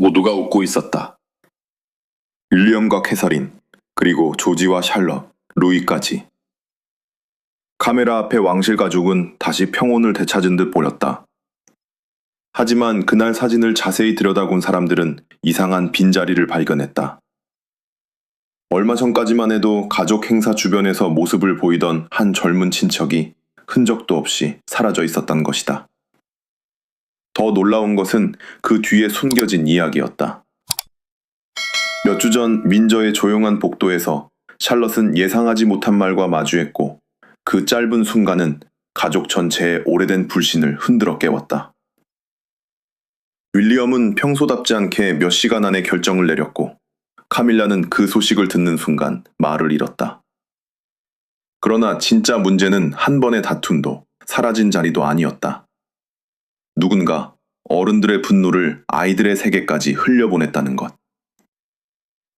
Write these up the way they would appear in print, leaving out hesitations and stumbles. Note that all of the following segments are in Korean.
모두가 웃고 있었다. 윌리엄과 캐서린, 그리고 조지와 샬럿, 루이까지. 카메라 앞에 왕실 가족은 다시 평온을 되찾은 듯 보였다. 하지만 그날 사진을 자세히 들여다본 사람들은 이상한 빈자리를 발견했다. 얼마 전까지만 해도 가족 행사 주변에서 모습을 보이던 한 젊은 친척이 흔적도 없이 사라져 있었던 것이다. 더 놀라운 것은 그 뒤에 숨겨진 이야기였다. 몇 주 전 윈저의 조용한 복도에서 샬럿은 예상하지 못한 말과 마주했고 그 짧은 순간은 가족 전체의 오래된 불신을 흔들어 깨웠다. 윌리엄은 평소답지 않게 몇 시간 안에 결정을 내렸고 카밀라는 그 소식을 듣는 순간 말을 잃었다. 그러나 진짜 문제는 한 번의 다툼도 사라진 자리도 아니었다. 누군가 어른들의 분노를 아이들의 세계까지 흘려보냈다는 것.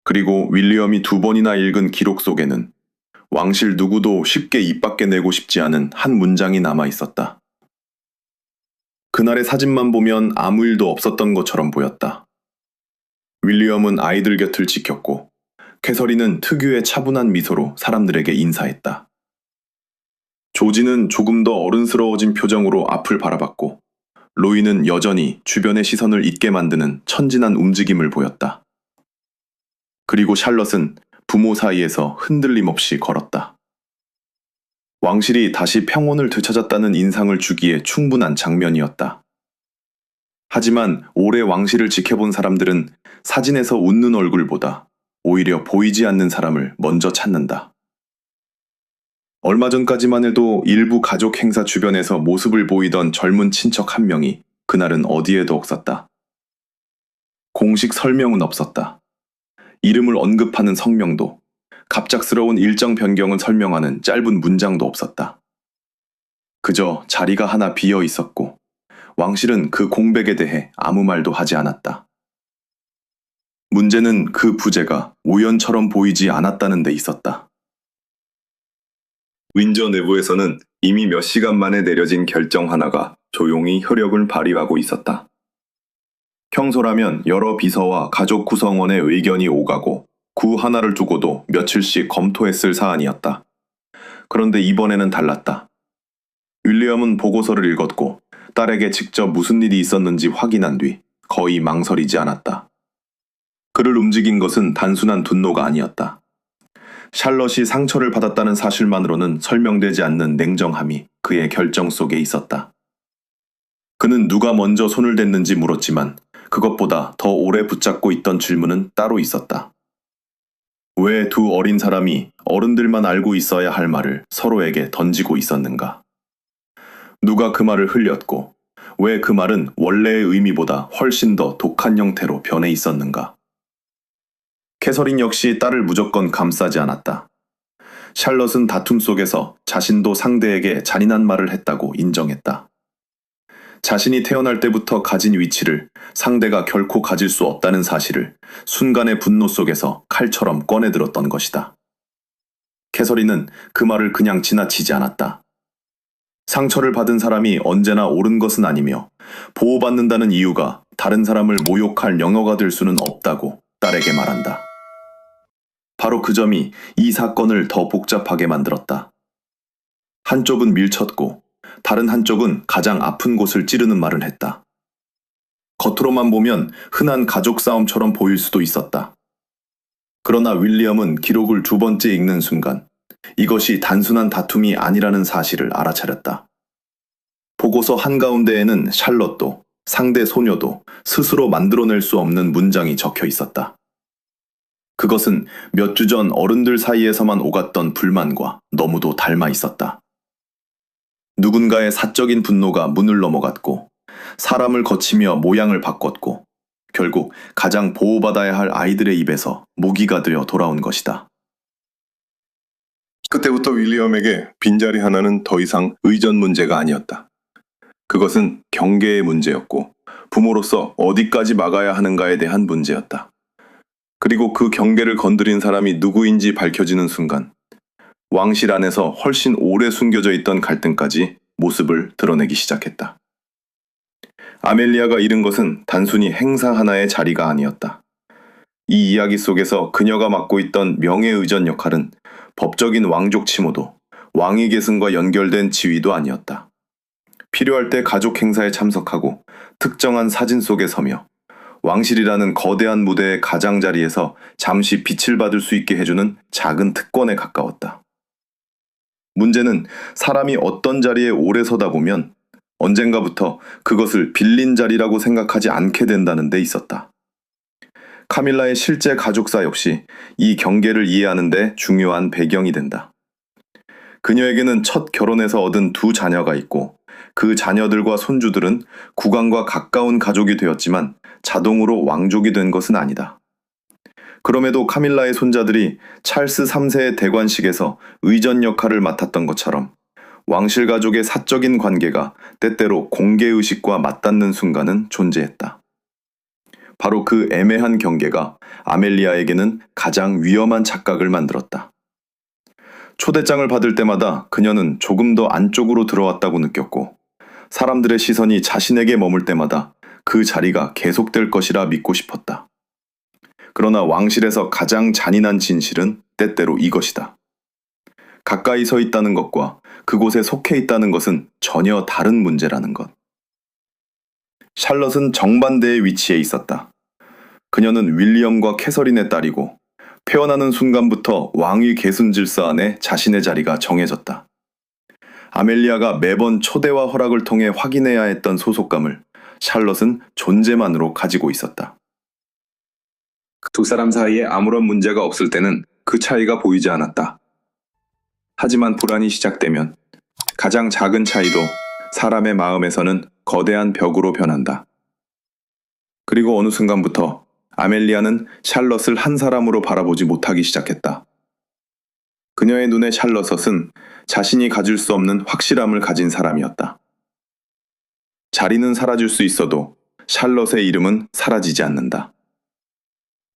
그리고 윌리엄이 2번이나 읽은 기록 속에는 왕실 누구도 쉽게 입 밖에 내고 싶지 않은 한 문장이 남아 있었다. 그날의 사진만 보면 아무 일도 없었던 것처럼 보였다. 윌리엄은 아이들 곁을 지켰고 캐서린은 특유의 차분한 미소로 사람들에게 인사했다. 조지는 조금 더 어른스러워진 표정으로 앞을 바라봤고 로이는 여전히 주변의 시선을 잊게 만드는 천진한 움직임을 보였다. 그리고 샬럿은 부모 사이에서 흔들림 없이 걸었다. 왕실이 다시 평온을 되찾았다는 인상을 주기에 충분한 장면이었다. 하지만 오래 왕실을 지켜본 사람들은 사진에서 웃는 얼굴보다 오히려 보이지 않는 사람을 먼저 찾는다. 얼마 전까지만 해도 일부 가족 행사 주변에서 모습을 보이던 젊은 친척 한 명이 그날은 어디에도 없었다. 공식 설명은 없었다. 이름을 언급하는 성명도, 갑작스러운 일정 변경을 설명하는 짧은 문장도 없었다. 그저 자리가 하나 비어 있었고 왕실은 그 공백에 대해 아무 말도 하지 않았다. 문제는 그 부재가 우연처럼 보이지 않았다는 데 있었다. 윈저 내부에서는 이미 몇 시간 만에 내려진 결정 하나가 조용히 효력을 발휘하고 있었다. 평소라면 여러 비서와 가족 구성원의 의견이 오가고 구 하나를 두고도 며칠씩 검토했을 사안이었다. 그런데 이번에는 달랐다. 윌리엄은 보고서를 읽었고 딸에게 직접 무슨 일이 있었는지 확인한 뒤 거의 망설이지 않았다. 그를 움직인 것은 단순한 분노가 아니었다. 샬럿이 상처를 받았다는 사실만으로는 설명되지 않는 냉정함이 그의 결정 속에 있었다. 그는 누가 먼저 손을 댔는지 물었지만 그것보다 더 오래 붙잡고 있던 질문은 따로 있었다. 왜 두 어린 사람이 어른들만 알고 있어야 할 말을 서로에게 던지고 있었는가? 누가 그 말을 흘렸고 왜 그 말은 원래의 의미보다 훨씬 더 독한 형태로 변해 있었는가? 캐서린 역시 딸을 무조건 감싸지 않았다. 샬럿은 다툼 속에서 자신도 상대에게 잔인한 말을 했다고 인정했다. 자신이 태어날 때부터 가진 위치를 상대가 결코 가질 수 없다는 사실을 순간의 분노 속에서 칼처럼 꺼내들었던 것이다. 캐서린은 그 말을 그냥 지나치지 않았다. 상처를 받은 사람이 언제나 옳은 것은 아니며 보호받는다는 이유가 다른 사람을 모욕할 영어가 될 수는 없다고 딸에게 말한다. 바로 그 점이 이 사건을 더 복잡하게 만들었다. 한쪽은 밀쳤고 다른 한쪽은 가장 아픈 곳을 찌르는 말을 했다. 겉으로만 보면 흔한 가족 싸움처럼 보일 수도 있었다. 그러나 윌리엄은 기록을 2번째 읽는 순간 이것이 단순한 다툼이 아니라는 사실을 알아차렸다. 보고서 한가운데에는 샬럿도 상대 소녀도 스스로 만들어낼 수 없는 문장이 적혀 있었다. 그것은 몇 주 전 어른들 사이에서만 오갔던 불만과 너무도 닮아 있었다. 누군가의 사적인 분노가 문을 넘어갔고 사람을 거치며 모양을 바꿨고 결국 가장 보호받아야 할 아이들의 입에서 무기가 되어 돌아온 것이다. 그때부터 윌리엄에게 빈자리 하나는 더 이상 의전 문제가 아니었다. 그것은 경계의 문제였고 부모로서 어디까지 막아야 하는가에 대한 문제였다. 그리고 그 경계를 건드린 사람이 누구인지 밝혀지는 순간 왕실 안에서 훨씬 오래 숨겨져 있던 갈등까지 모습을 드러내기 시작했다. 아멜리아가 잃은 것은 단순히 행사 하나의 자리가 아니었다. 이 이야기 속에서 그녀가 맡고 있던 명예의전 역할은 법적인 왕족 칭호도, 왕위 계승과 연결된 지위도 아니었다. 필요할 때 가족 행사에 참석하고 특정한 사진 속에 서며 왕실이라는 거대한 무대의 가장자리에서 잠시 빛을 받을 수 있게 해주는 작은 특권에 가까웠다. 문제는 사람이 어떤 자리에 오래 서다 보면 언젠가부터 그것을 빌린 자리라고 생각하지 않게 된다는 데 있었다. 카밀라의 실제 가족사 역시 이 경계를 이해하는 데 중요한 배경이 된다. 그녀에게는 첫 결혼에서 얻은 두 자녀가 있고 그 자녀들과 손주들은 국왕과 가까운 가족이 되었지만 자동으로 왕족이 된 것은 아니다. 그럼에도 카밀라의 손자들이 찰스 3세의 대관식에서 의전 역할을 맡았던 것처럼 왕실 가족의 사적인 관계가 때때로 공개의식과 맞닿는 순간은 존재했다. 바로 그 애매한 경계가 아멜리아에게는 가장 위험한 착각을 만들었다. 초대장을 받을 때마다 그녀는 조금 더 안쪽으로 들어왔다고 느꼈고 사람들의 시선이 자신에게 머물 때마다 그 자리가 계속될 것이라 믿고 싶었다. 그러나 왕실에서 가장 잔인한 진실은 때때로 이것이다. 가까이 서 있다는 것과 그곳에 속해 있다는 것은 전혀 다른 문제라는 것. 샬럿은 정반대의 위치에 있었다. 그녀는 윌리엄과 캐서린의 딸이고 태어나는 순간부터 왕위 계승 질서 안에 자신의 자리가 정해졌다. 아멜리아가 매번 초대와 허락을 통해 확인해야 했던 소속감을 샬럿은 존재만으로 가지고 있었다. 두 사람 사이에 아무런 문제가 없을 때는 그 차이가 보이지 않았다. 하지만 불안이 시작되면 가장 작은 차이도 사람의 마음에서는 거대한 벽으로 변한다. 그리고 어느 순간부터 아멜리아는 샬럿을 한 사람으로 바라보지 못하기 시작했다. 그녀의 눈에 샬럿은 자신이 가질 수 없는 확실함을 가진 사람이었다. 자리는 사라질 수 있어도 샬럿의 이름은 사라지지 않는다.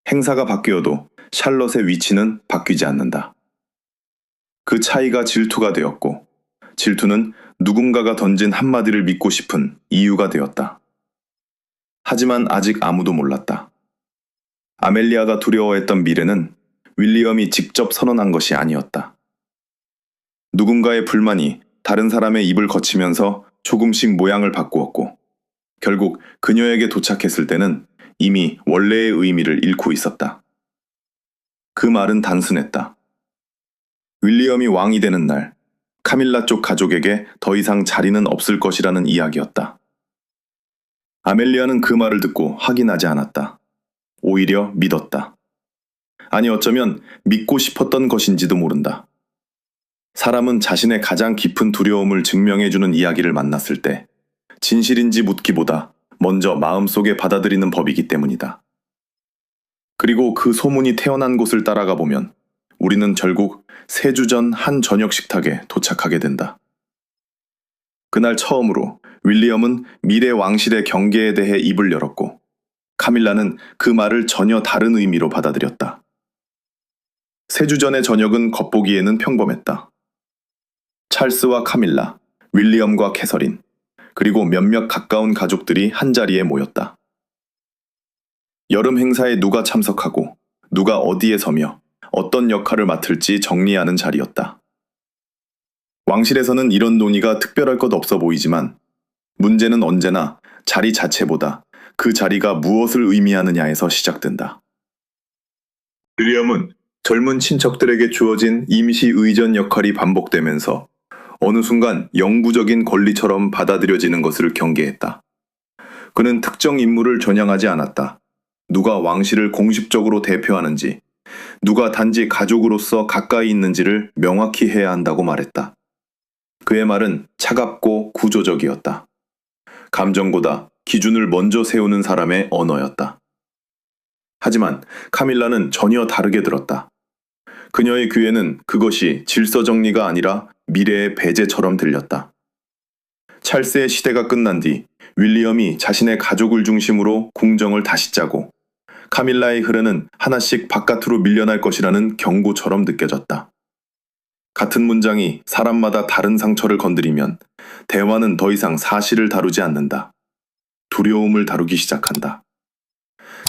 행사가 바뀌어도 샬럿의 위치는 바뀌지 않는다. 그 차이가 질투가 되었고 질투는 누군가가 던진 한마디를 믿고 싶은 이유가 되었다. 하지만 아직 아무도 몰랐다. 아멜리아가 두려워했던 미래는 윌리엄이 직접 선언한 것이 아니었다. 누군가의 불만이 다른 사람의 입을 거치면서 조금씩 모양을 바꾸었고 결국 그녀에게 도착했을 때는 이미 원래의 의미를 잃고 있었다. 그 말은 단순했다. 윌리엄이 왕이 되는 날 카밀라 쪽 가족에게 더 이상 자리는 없을 것이라는 이야기였다. 아멜리아는 그 말을 듣고 확인하지 않았다. 오히려 믿었다. 아니 어쩌면 믿고 싶었던 것인지도 모른다. 사람은 자신의 가장 깊은 두려움을 증명해주는 이야기를 만났을 때 진실인지 묻기보다 먼저 마음속에 받아들이는 법이기 때문이다. 그리고 그 소문이 태어난 곳을 따라가 보면 우리는 결국 3주 전 한 저녁 식탁에 도착하게 된다. 그날 처음으로 윌리엄은 미래 왕실의 경계에 대해 입을 열었고 카밀라는 그 말을 전혀 다른 의미로 받아들였다. 3주 전의 저녁은 겉보기에는 평범했다. 찰스와 카밀라, 윌리엄과 캐서린, 그리고 몇몇 가까운 가족들이 한자리에 모였다. 여름 행사에 누가 참석하고 누가 어디에 서며 어떤 역할을 맡을지 정리하는 자리였다. 왕실에서는 이런 논의가 특별할 것 없어 보이지만 문제는 언제나 자리 자체보다 그 자리가 무엇을 의미하느냐에서 시작된다. 윌리엄은 젊은 친척들에게 주어진 임시 의전 역할이 반복되면서 어느 순간 영구적인 권리처럼 받아들여지는 것을 경계했다. 그는 특정 인물을 겨냥하지 않았다. 누가 왕실을 공식적으로 대표하는지, 누가 단지 가족으로서 가까이 있는지를 명확히 해야 한다고 말했다. 그의 말은 차갑고 구조적이었다. 감정보다 기준을 먼저 세우는 사람의 언어였다. 하지만 카밀라는 전혀 다르게 들었다. 그녀의 귀에는 그것이 질서 정리가 아니라 미래의 배제처럼 들렸다. 찰스의 시대가 끝난 뒤 윌리엄이 자신의 가족을 중심으로 궁정을 다시 짜고 카밀라의 흐르는 하나씩 바깥으로 밀려날 것이라는 경고처럼 느껴졌다. 같은 문장이 사람마다 다른 상처를 건드리면 대화는 더 이상 사실을 다루지 않는다. 두려움을 다루기 시작한다.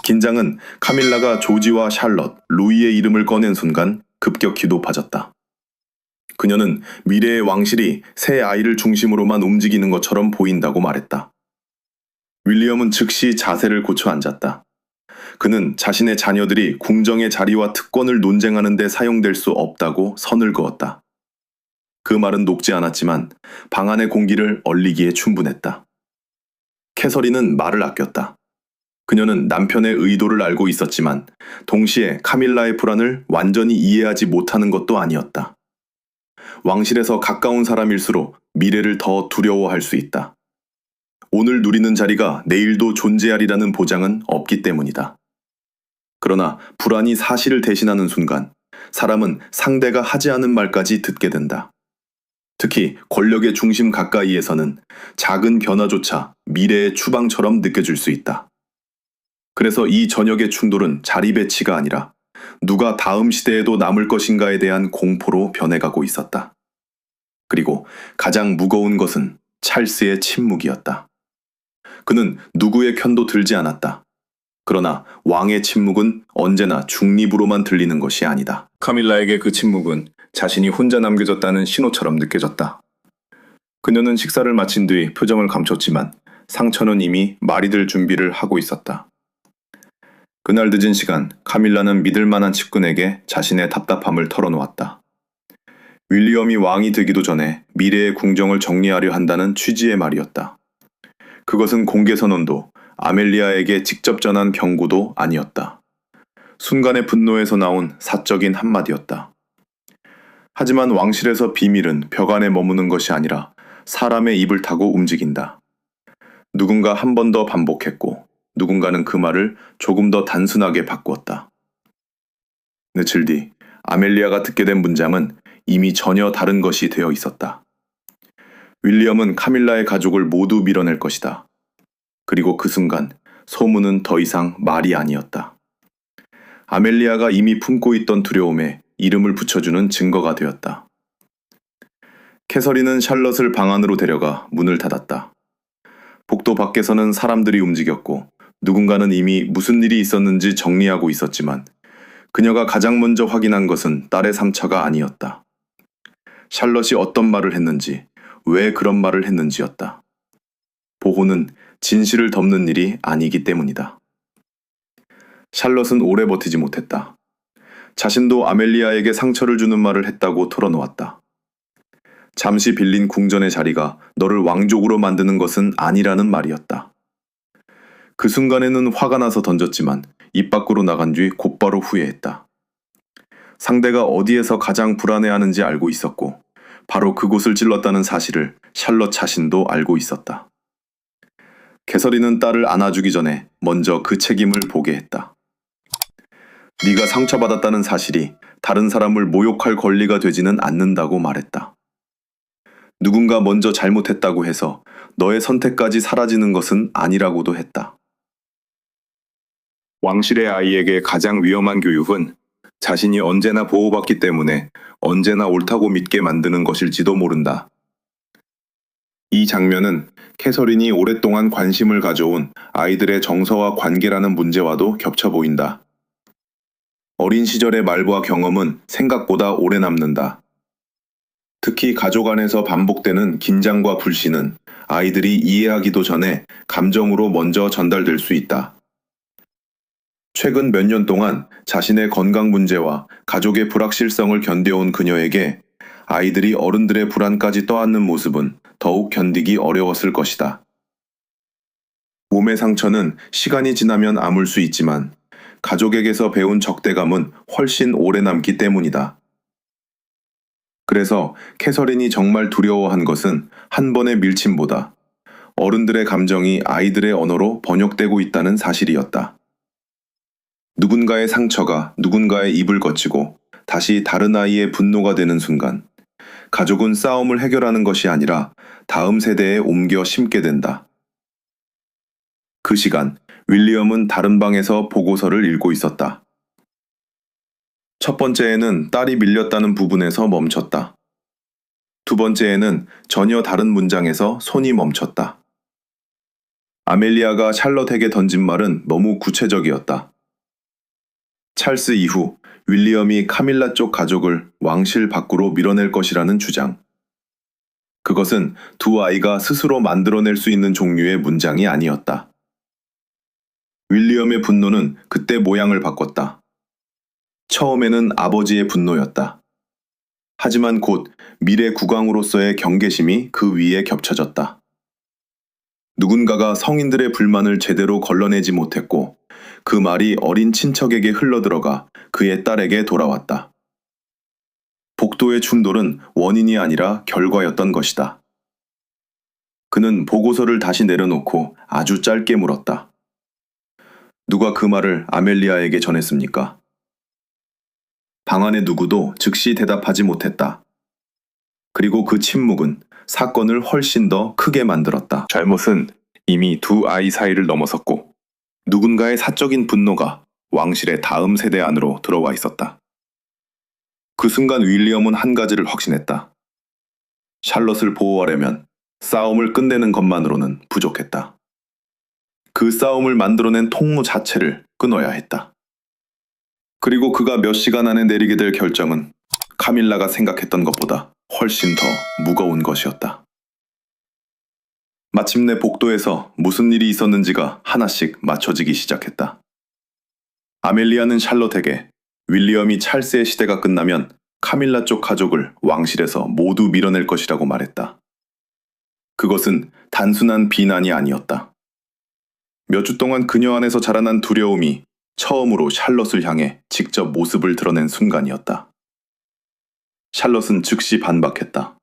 긴장은 카밀라가 조지와 샬럿, 루이의 이름을 꺼낸 순간 급격히 높아졌다. 그녀는 미래의 왕실이 새 아이를 중심으로만 움직이는 것처럼 보인다고 말했다. 윌리엄은 즉시 자세를 고쳐 앉았다. 그는 자신의 자녀들이 궁정의 자리와 특권을 논쟁하는 데 사용될 수 없다고 선을 그었다. 그 말은 녹지 않았지만 방 안의 공기를 얼리기에 충분했다. 캐서린은 말을 아꼈다. 그녀는 남편의 의도를 알고 있었지만 동시에 카밀라의 불안을 완전히 이해하지 못하는 것도 아니었다. 왕실에서 가까운 사람일수록 미래를 더 두려워할 수 있다. 오늘 누리는 자리가 내일도 존재하리라는 보장은 없기 때문이다. 그러나 불안이 사실을 대신하는 순간 사람은 상대가 하지 않은 말까지 듣게 된다. 특히 권력의 중심 가까이에서는 작은 변화조차 미래의 추방처럼 느껴질 수 있다. 그래서 이 저녁의 충돌은 자리 배치가 아니라 누가 다음 시대에도 남을 것인가에 대한 공포로 변해가고 있었다. 그리고 가장 무거운 것은 찰스의 침묵이었다. 그는 누구의 편도 들지 않았다. 그러나 왕의 침묵은 언제나 중립으로만 들리는 것이 아니다. 카밀라에게 그 침묵은 자신이 혼자 남겨졌다는 신호처럼 느껴졌다. 그녀는 식사를 마친 뒤 표정을 감췄지만 상처는 이미 말이 될 준비를 하고 있었다. 그날 늦은 시간, 카밀라는 믿을 만한 측근에게 자신의 답답함을 털어놓았다. 윌리엄이 왕이 되기도 전에 미래의 궁정을 정리하려 한다는 취지의 말이었다. 그것은 공개선언도 아멜리아에게 직접 전한 경고도 아니었다. 순간의 분노에서 나온 사적인 한마디였다. 하지만 왕실에서 비밀은 벽 안에 머무는 것이 아니라 사람의 입을 타고 움직인다. 누군가 한 번 더 반복했고 누군가는 그 말을 조금 더 단순하게 바꾸었다. 며칠 뒤 아멜리아가 듣게 된 문장은 이미 전혀 다른 것이 되어 있었다. 윌리엄은 카밀라의 가족을 모두 밀어낼 것이다. 그리고 그 순간 소문은 더 이상 말이 아니었다. 아멜리아가 이미 품고 있던 두려움에 이름을 붙여주는 증거가 되었다. 캐서린은 샬럿을 방 안으로 데려가 문을 닫았다. 복도 밖에서는 사람들이 움직였고 누군가는 이미 무슨 일이 있었는지 정리하고 있었지만 그녀가 가장 먼저 확인한 것은 딸의 상처가 아니었다. 샬럿이 어떤 말을 했는지, 왜 그런 말을 했는지였다. 보호는 진실을 덮는 일이 아니기 때문이다. 샬럿은 오래 버티지 못했다. 자신도 아멜리아에게 상처를 주는 말을 했다고 털어놓았다. 잠시 빌린 궁전의 자리가 너를 왕족으로 만드는 것은 아니라는 말이었다. 그 순간에는 화가 나서 던졌지만 입 밖으로 나간 뒤 곧바로 후회했다. 상대가 어디에서 가장 불안해하는지 알고 있었고 바로 그곳을 찔렀다는 사실을 샬럿 자신도 알고 있었다. 캐서린은 딸을 안아주기 전에 먼저 그 책임을 보게 했다. 네가 상처받았다는 사실이 다른 사람을 모욕할 권리가 되지는 않는다고 말했다. 누군가 먼저 잘못했다고 해서 너의 선택까지 사라지는 것은 아니라고도 했다. 왕실의 아이에게 가장 위험한 교육은 자신이 언제나 보호받기 때문에 언제나 옳다고 믿게 만드는 것일지도 모른다. 이 장면은 캐서린이 오랫동안 관심을 가져온 아이들의 정서와 관계라는 문제와도 겹쳐 보인다. 어린 시절의 말과 경험은 생각보다 오래 남는다. 특히 가족 안에서 반복되는 긴장과 불신은 아이들이 이해하기도 전에 감정으로 먼저 전달될 수 있다. 최근 몇 년 동안 자신의 건강 문제와 가족의 불확실성을 견뎌온 그녀에게 아이들이 어른들의 불안까지 떠안는 모습은 더욱 견디기 어려웠을 것이다. 몸의 상처는 시간이 지나면 아물 수 있지만 가족에게서 배운 적대감은 훨씬 오래 남기 때문이다. 그래서 캐서린이 정말 두려워한 것은 한 번의 밀침보다 어른들의 감정이 아이들의 언어로 번역되고 있다는 사실이었다. 누군가의 상처가 누군가의 입을 거치고 다시 다른 아이의 분노가 되는 순간 가족은 싸움을 해결하는 것이 아니라 다음 세대에 옮겨 심게 된다. 그 시간 윌리엄은 다른 방에서 보고서를 읽고 있었다. 첫 번째에는 딸이 밀렸다는 부분에서 멈췄다. 두 번째에는 전혀 다른 문장에서 손이 멈췄다. 아멜리아가 샬럿에게 던진 말은 너무 구체적이었다. 찰스 이후 윌리엄이 카밀라 쪽 가족을 왕실 밖으로 밀어낼 것이라는 주장. 그것은 두 아이가 스스로 만들어낼 수 있는 종류의 문장이 아니었다. 윌리엄의 분노는 그때 모양을 바꿨다. 처음에는 아버지의 분노였다. 하지만 곧 미래 국왕으로서의 경계심이 그 위에 겹쳐졌다. 누군가가 성인들의 불만을 제대로 걸러내지 못했고 그 말이 어린 친척에게 흘러들어가 그의 딸에게 돌아왔다. 복도의 충돌은 원인이 아니라 결과였던 것이다. 그는 보고서를 다시 내려놓고 아주 짧게 물었다. 누가 그 말을 아멜리아에게 전했습니까? 방 안의 누구도 즉시 대답하지 못했다. 그리고 그 침묵은 사건을 훨씬 더 크게 만들었다. 잘못은 이미 두 아이 사이를 넘어섰고 누군가의 사적인 분노가 왕실의 다음 세대 안으로 들어와 있었다. 그 순간 윌리엄은 한 가지를 확신했다. 샬럿을 보호하려면 싸움을 끝내는 것만으로는 부족했다. 그 싸움을 만들어낸 통로 자체를 끊어야 했다. 그리고 그가 몇 시간 안에 내리게 될 결정은 카밀라가 생각했던 것보다 훨씬 더 무거운 것이었다. 마침내 복도에서 무슨 일이 있었는지가 하나씩 맞춰지기 시작했다. 아멜리아는 샬럿에게 윌리엄이 찰스의 시대가 끝나면 카밀라 쪽 가족을 왕실에서 모두 밀어낼 것이라고 말했다. 그것은 단순한 비난이 아니었다. 몇 주 동안 그녀 안에서 자라난 두려움이 처음으로 샬럿을 향해 직접 모습을 드러낸 순간이었다. 샬럿은 즉시 반박했다.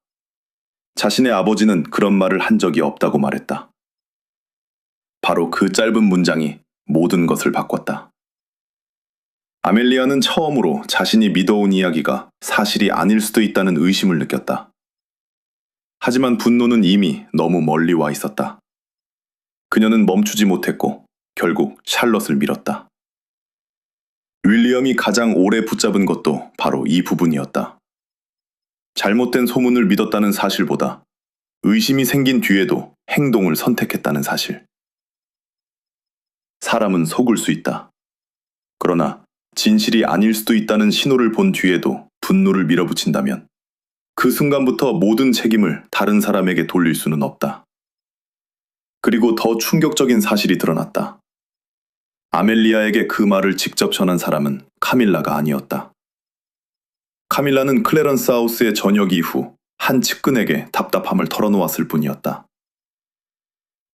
자신의 아버지는 그런 말을 한 적이 없다고 말했다. 바로 그 짧은 문장이 모든 것을 바꿨다. 아멜리아는 처음으로 자신이 믿어온 이야기가 사실이 아닐 수도 있다는 의심을 느꼈다. 하지만 분노는 이미 너무 멀리 와 있었다. 그녀는 멈추지 못했고 결국 샬럿을 밀었다. 윌리엄이 가장 오래 붙잡은 것도 바로 이 부분이었다. 잘못된 소문을 믿었다는 사실보다 의심이 생긴 뒤에도 행동을 선택했다는 사실. 사람은 속을 수 있다. 그러나 진실이 아닐 수도 있다는 신호를 본 뒤에도 분노를 밀어붙인다면 그 순간부터 모든 책임을 다른 사람에게 돌릴 수는 없다. 그리고 더 충격적인 사실이 드러났다. 아멜리아에게 그 말을 직접 전한 사람은 카밀라가 아니었다. 카밀라는 클래런스 하우스의 전역 이후 한 측근에게 답답함을 털어놓았을 뿐이었다.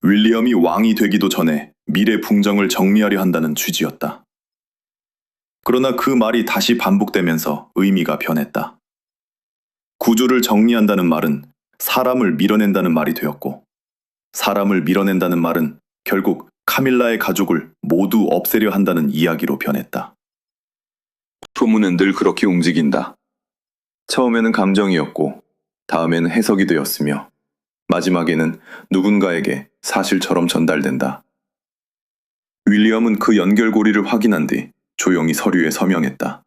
윌리엄이 왕이 되기도 전에 미래 궁정을 정리하려 한다는 취지였다. 그러나 그 말이 다시 반복되면서 의미가 변했다. 구조를 정리한다는 말은 사람을 밀어낸다는 말이 되었고, 사람을 밀어낸다는 말은 결국 카밀라의 가족을 모두 없애려 한다는 이야기로 변했다. 소문은 늘 그렇게 움직인다. 처음에는 감정이었고, 다음에는 해석이 되었으며, 마지막에는 누군가에게 사실처럼 전달된다. 윌리엄은 그 연결고리를 확인한 뒤 조용히 서류에 서명했다.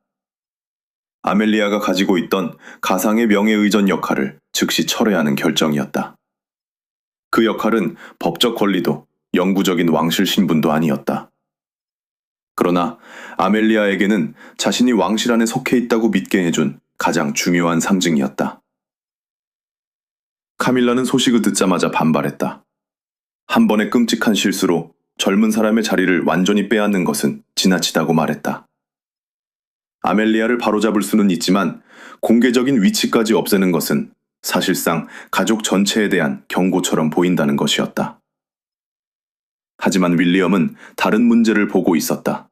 아멜리아가 가지고 있던 가상의 명예의전 역할을 즉시 철회하는 결정이었다. 그 역할은 법적 권리도 영구적인 왕실 신분도 아니었다. 그러나 아멜리아에게는 자신이 왕실 안에 속해 있다고 믿게 해준 가장 중요한 상징이었다. 카밀라는 소식을 듣자마자 반발했다. 한 번의 끔찍한 실수로 젊은 사람의 자리를 완전히 빼앗는 것은 지나치다고 말했다. 아멜리아를 바로잡을 수는 있지만 공개적인 위치까지 없애는 것은 사실상 가족 전체에 대한 경고처럼 보인다는 것이었다. 하지만 윌리엄은 다른 문제를 보고 있었다.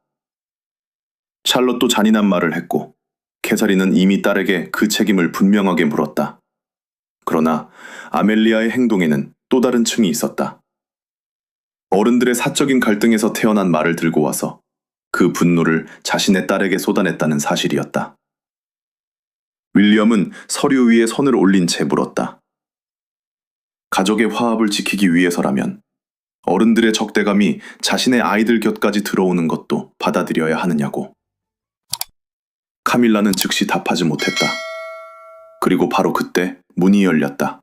샬롯도 잔인한 말을 했고 캐서린은 이미 딸에게 그 책임을 분명하게 물었다. 그러나 아멜리아의 행동에는 또 다른 층이 있었다. 어른들의 사적인 갈등에서 태어난 말을 들고 와서 그 분노를 자신의 딸에게 쏟아냈다는 사실이었다. 윌리엄은 서류 위에 손을 올린 채 물었다. 가족의 화합을 지키기 위해서라면 어른들의 적대감이 자신의 아이들 곁까지 들어오는 것도 받아들여야 하느냐고. 카밀라는 즉시 답하지 못했다. 그리고 바로 그때 문이 열렸다.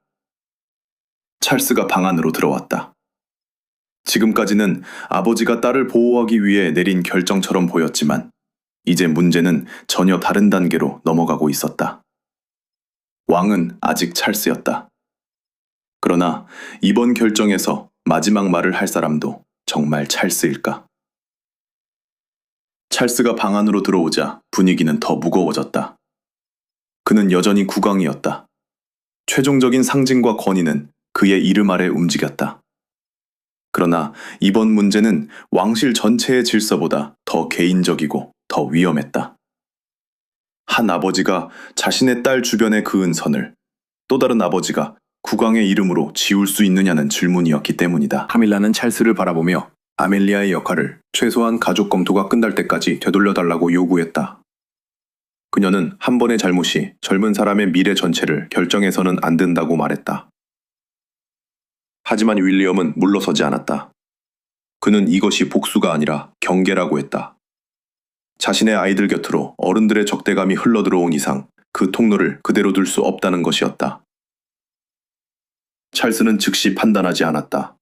찰스가 방 안으로 들어왔다. 지금까지는 아버지가 딸을 보호하기 위해 내린 결정처럼 보였지만 이제 문제는 전혀 다른 단계로 넘어가고 있었다. 왕은 아직 찰스였다. 그러나 이번 결정에서 마지막 말을 할 사람도 정말 찰스일까? 찰스가 방 안으로 들어오자 분위기는 더 무거워졌다. 그는 여전히 국왕이었다. 최종적인 상징과 권위는 그의 이름 아래 움직였다. 그러나 이번 문제는 왕실 전체의 질서보다 더 개인적이고 더 위험했다. 한 아버지가 자신의 딸 주변에 그은 선을 또 다른 아버지가 국왕의 이름으로 지울 수 있느냐는 질문이었기 때문이다. 카밀라는 찰스를 바라보며 아멜리아의 역할을 최소한 가족 검토가 끝날 때까지 되돌려달라고 요구했다. 그녀는 한 번의 잘못이 젊은 사람의 미래 전체를 결정해서는 안 된다고 말했다. 하지만 윌리엄은 물러서지 않았다. 그는 이것이 복수가 아니라 경계라고 했다. 자신의 아이들 곁으로 어른들의 적대감이 흘러들어온 이상 그 통로를 그대로 둘 수 없다는 것이었다. 찰스는 즉시 판단하지 않았다.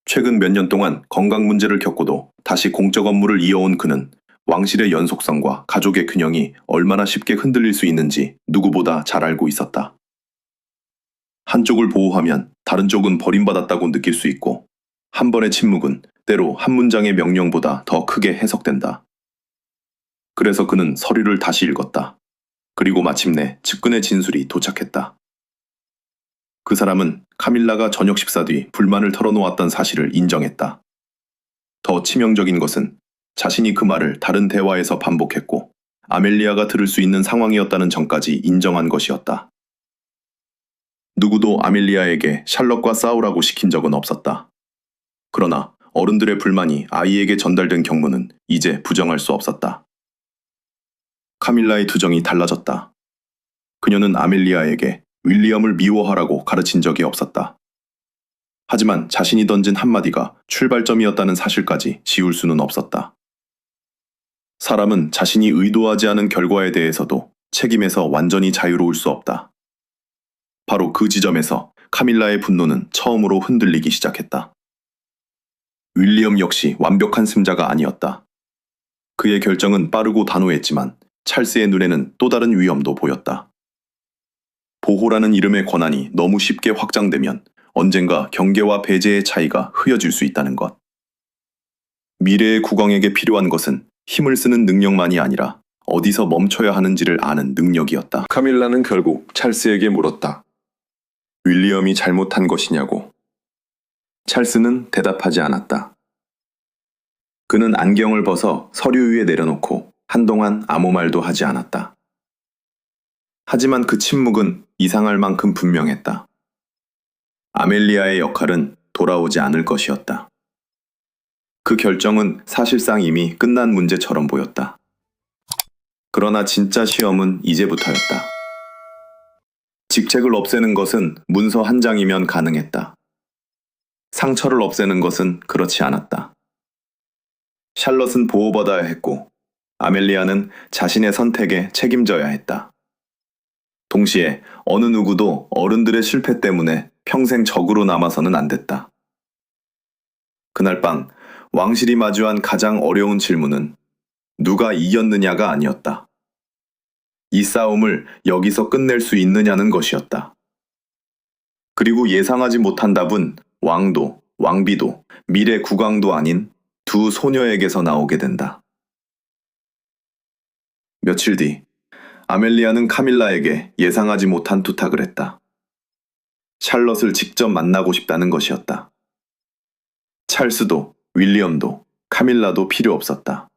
최근 몇 년 동안 건강 문제를 겪고도 다시 공적 업무를 이어온 그는 왕실의 연속성과 가족의 균형이 얼마나 쉽게 흔들릴 수 있는지 누구보다 잘 알고 있었다. 한쪽을 보호하면 다른 쪽은 버림받았다고 느낄 수 있고 한 번의 침묵은 때로 한 문장의 명령보다 더 크게 해석된다. 그래서 그는 서류를 다시 읽었다. 그리고 마침내 측근의 진술이 도착했다. 그 사람은 카밀라가 저녁 식사 뒤 불만을 털어놓았던 사실을 인정했다. 더 치명적인 것은 자신이 그 말을 다른 대화에서 반복했고 아멜리아가 들을 수 있는 상황이었다는 점까지 인정한 것이었다. 누구도 아멜리아에게 샬럿과 싸우라고 시킨 적은 없었다. 그러나 어른들의 불만이 아이에게 전달된 경무는 이제 부정할 수 없었다. 카밀라의 투정이 달라졌다. 그녀는 아멜리아에게 윌리엄을 미워하라고 가르친 적이 없었다. 하지만 자신이 던진 한마디가 출발점이었다는 사실까지 지울 수는 없었다. 사람은 자신이 의도하지 않은 결과에 대해서도 책임에서 완전히 자유로울 수 없다. 바로 그 지점에서 카밀라의 분노는 처음으로 흔들리기 시작했다. 윌리엄 역시 완벽한 승자가 아니었다. 그의 결정은 빠르고 단호했지만 찰스의 눈에는 또 다른 위험도 보였다. 보호라는 이름의 권한이 너무 쉽게 확장되면 언젠가 경계와 배제의 차이가 흐려질 수 있다는 것. 미래의 국왕에게 필요한 것은 힘을 쓰는 능력만이 아니라 어디서 멈춰야 하는지를 아는 능력이었다. 카밀라는 결국 찰스에게 물었다. 윌리엄이 잘못한 것이냐고. 찰스는 대답하지 않았다. 그는 안경을 벗어 서류 위에 내려놓고 한동안 아무 말도 하지 않았다. 하지만 그 침묵은 이상할 만큼 분명했다. 아멜리아의 역할은 돌아오지 않을 것이었다. 그 결정은 사실상 이미 끝난 문제처럼 보였다. 그러나 진짜 시험은 이제부터였다. 직책을 없애는 것은 문서 한 장이면 가능했다. 상처를 없애는 것은 그렇지 않았다. 샬럿은 보호받아야 했고 아멜리아는 자신의 선택에 책임져야 했다. 동시에 어느 누구도 어른들의 실패 때문에 평생 적으로 남아서는 안 됐다. 그날 밤 왕실이 마주한 가장 어려운 질문은 누가 이겼느냐가 아니었다. 이 싸움을 여기서 끝낼 수 있느냐는 것이었다. 그리고 예상하지 못한 답은 왕도, 왕비도, 미래 국왕도 아닌 두 소녀에게서 나오게 된다. 며칠 뒤 아멜리아는 카밀라에게 예상하지 못한 부탁을 했다. 샬럿을 직접 만나고 싶다는 것이었다. 찰스도, 윌리엄도, 카밀라도 필요 없었다.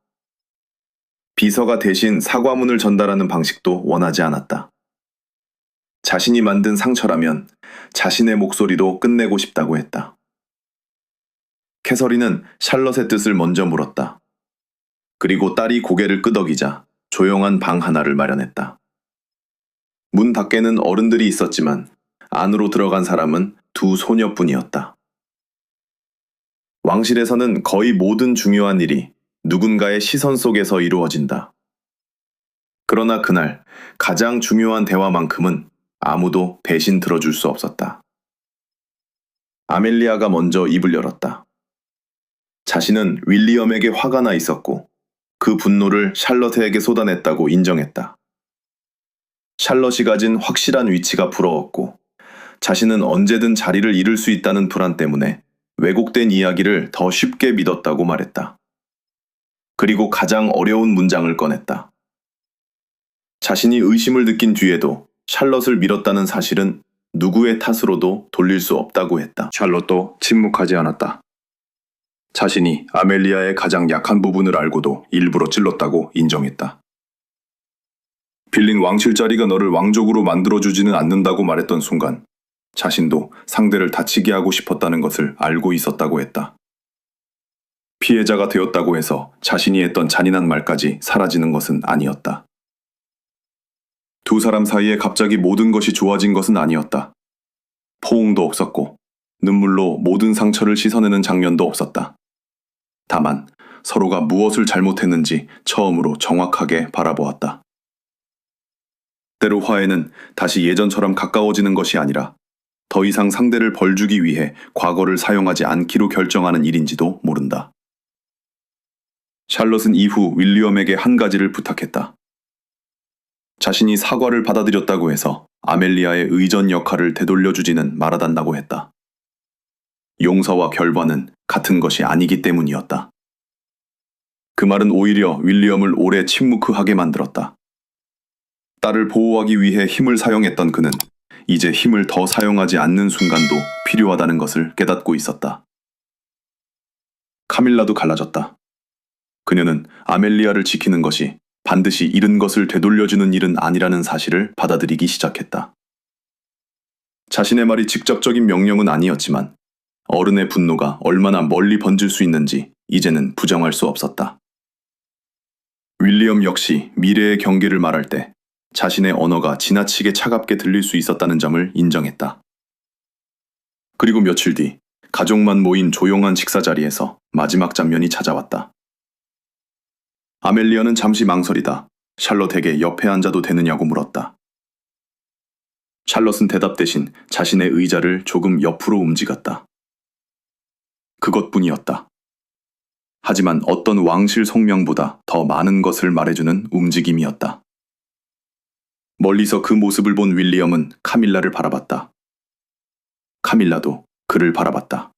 비서가 대신 사과문을 전달하는 방식도 원하지 않았다. 자신이 만든 상처라면 자신의 목소리로 끝내고 싶다고 했다. 캐서린은 샬럿의 뜻을 먼저 물었다. 그리고 딸이 고개를 끄덕이자 조용한 방 하나를 마련했다. 문 밖에는 어른들이 있었지만 안으로 들어간 사람은 두 소녀뿐이었다. 왕실에서는 거의 모든 중요한 일이 누군가의 시선 속에서 이루어진다. 그러나 그날 가장 중요한 대화만큼은 아무도 대신 들어줄 수 없었다. 아멜리아가 먼저 입을 열었다. 자신은 윌리엄에게 화가 나 있었고 그 분노를 샬럿에게 쏟아냈다고 인정했다. 샬럿이 가진 확실한 위치가 부러웠고 자신은 언제든 자리를 잃을 수 있다는 불안 때문에 왜곡된 이야기를 더 쉽게 믿었다고 말했다. 그리고 가장 어려운 문장을 꺼냈다. 자신이 의심을 느낀 뒤에도 샬럿을 밀었다는 사실은 누구의 탓으로도 돌릴 수 없다고 했다. 샬럿도 침묵하지 않았다. 자신이 아멜리아의 가장 약한 부분을 알고도 일부러 찔렀다고 인정했다. 빌린 왕실자리가 너를 왕족으로 만들어주지는 않는다고 말했던 순간 자신도 상대를 다치게 하고 싶었다는 것을 알고 있었다고 했다. 피해자가 되었다고 해서 자신이 했던 잔인한 말까지 사라지는 것은 아니었다. 두 사람 사이에 갑자기 모든 것이 좋아진 것은 아니었다. 포옹도 없었고 눈물로 모든 상처를 씻어내는 장면도 없었다. 다만 서로가 무엇을 잘못했는지 처음으로 정확하게 바라보았다. 때로 화해는 다시 예전처럼 가까워지는 것이 아니라 더 이상 상대를 벌주기 위해 과거를 사용하지 않기로 결정하는 일인지도 모른다. 샬럿은 이후 윌리엄에게 한 가지를 부탁했다. 자신이 사과를 받아들였다고 해서 아멜리아의 의전 역할을 되돌려주지는 말아달라고 했다. 용서와 결과는 같은 것이 아니기 때문이었다. 그 말은 오히려 윌리엄을 오래 침묵하게 만들었다. 딸을 보호하기 위해 힘을 사용했던 그는 이제 힘을 더 사용하지 않는 순간도 필요하다는 것을 깨닫고 있었다. 카밀라도 갈라졌다. 그녀는 아멜리아를 지키는 것이 반드시 잃은 것을 되돌려주는 일은 아니라는 사실을 받아들이기 시작했다. 자신의 말이 직접적인 명령은 아니었지만 어른의 분노가 얼마나 멀리 번질 수 있는지 이제는 부정할 수 없었다. 윌리엄 역시 미래의 경계를 말할 때 자신의 언어가 지나치게 차갑게 들릴 수 있었다는 점을 인정했다. 그리고 며칠 뒤 가족만 모인 조용한 식사 자리에서 마지막 장면이 찾아왔다. 아멜리아는 잠시 망설이다 샬럿에게 옆에 앉아도 되느냐고 물었다. 샬럿은 대답 대신 자신의 의자를 조금 옆으로 움직였다. 그것뿐이었다. 하지만 어떤 왕실 속명보다 더 많은 것을 말해주는 움직임이었다. 멀리서 그 모습을 본 윌리엄은 카밀라를 바라봤다. 카밀라도 그를 바라봤다.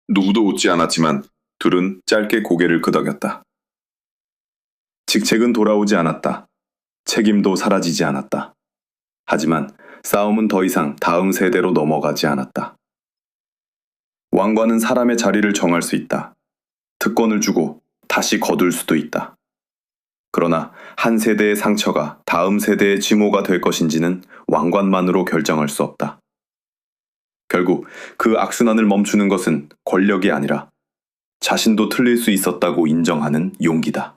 누구도 웃지 않았지만 둘은 짧게 고개를 끄덕였다. 직책은 돌아오지 않았다. 책임도 사라지지 않았다. 하지만 싸움은 더 이상 다음 세대로 넘어가지 않았다. 왕과는 사람의 자리를 정할 수 있다. 특권을 주고 다시 거둘 수도 있다. 그러나 한 세대의 상처가 다음 세대의 징후가 될 것인지는 왕관만으로 결정할 수 없다. 결국 그 악순환을 멈추는 것은 권력이 아니라 자신도 틀릴 수 있었다고 인정하는 용기다.